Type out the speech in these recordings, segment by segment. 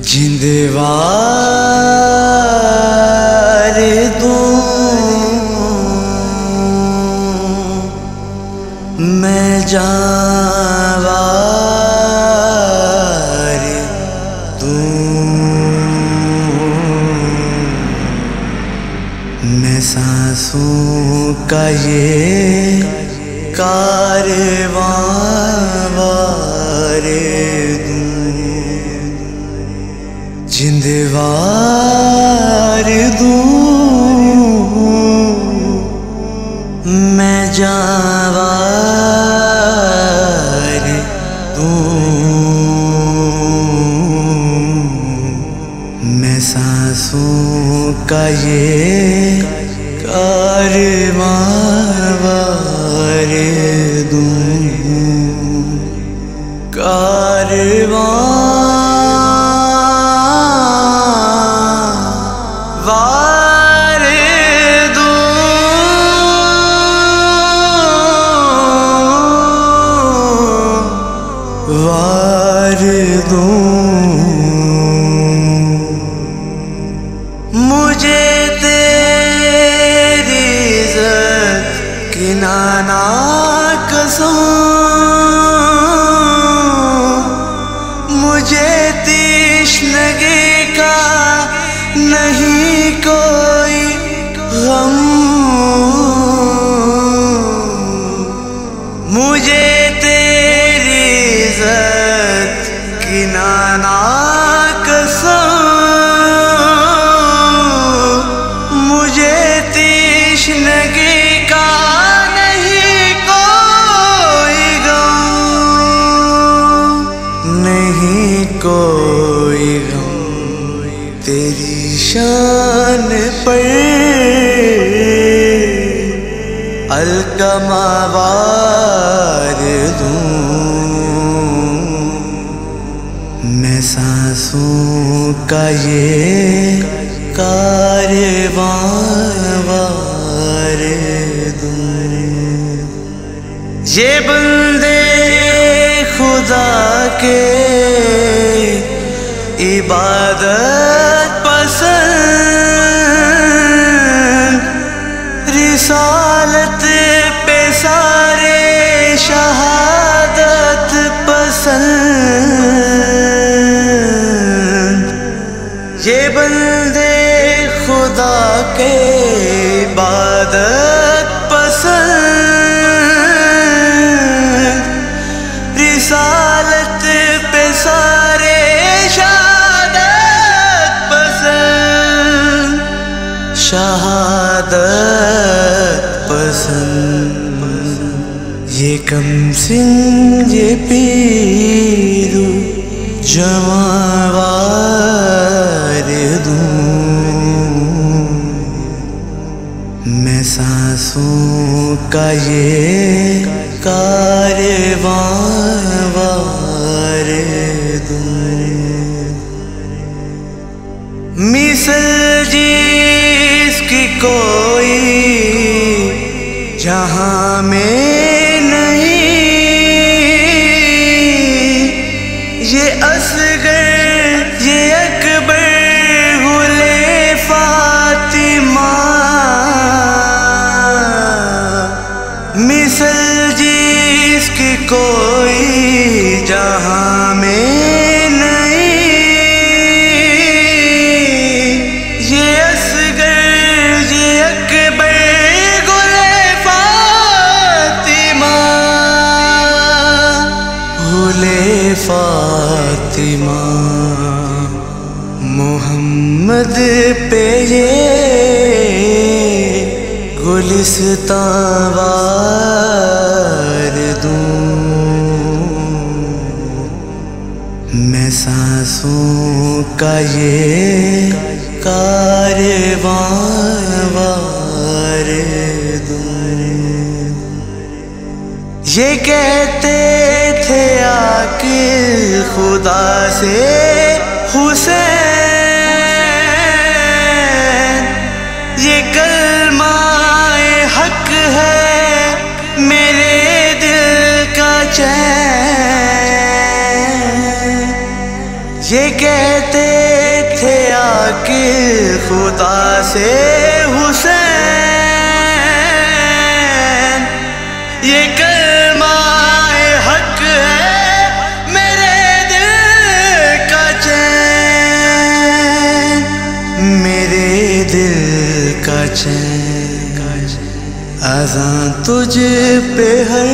जिंदवार दूं मैं जानवार दूं मैं सांसों का ये कारवां वार जिंदवार दूं मैं जानवार दूं मैं सांसों का ये कारवां वार दूं कारवां वार दूं मुझे तेरी इज़्ज़त की नाना कसम मुझे तृष्णगी का नहीं कोई गम मुझे तेरी इज़्ज़त की नाना कसम मुझे तृष्णगी का नहीं कोई गम नहीं कोई गम तेरी शान पर अलकमा वार दूं मैं सांसों का ये कारवां वार दूं ये बंदे खुदा के इबादत पसंद रिसालत पे सारे शहादत पसंद ये बंदे खुदा के इबादत पसंद रिसालत पे सारे शहादत पसंद ये कम सिन ये पीरू जमावार दूं मैं सांसों का ये कारवां वार दूं मिसल जिसकी कोई जहां में नहीं ये असगर ये अकबर गुले फातिमा मिसल जिसकी कोई जहां में फातिमा मोहम्मद पे ये गुलिस्तां वार दूं मैं सांसों का ये कारवां वार दूं ये कहते थे आकिल खुदा से हुसैन ये कलमाए हक है मेरे दिल का चैन ये कहते थे आखिर खुदा से हुसैन, ये कलमाए हक है मेरे दिल का चैन, मेरे दिल का चैन। अज़ां तुझ पे है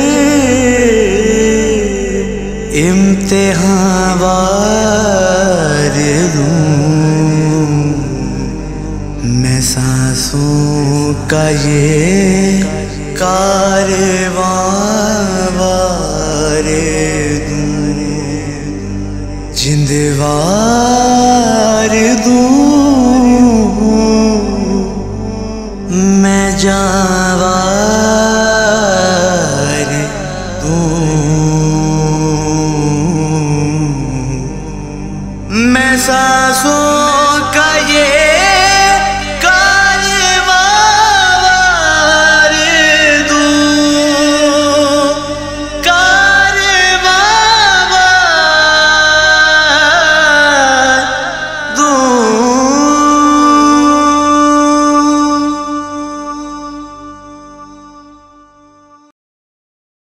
इम्तिहान वार दूं, मैं सांसों का ये कारवां वार दूं, जिंदवार दूं, मैं जानवार दूं, मैं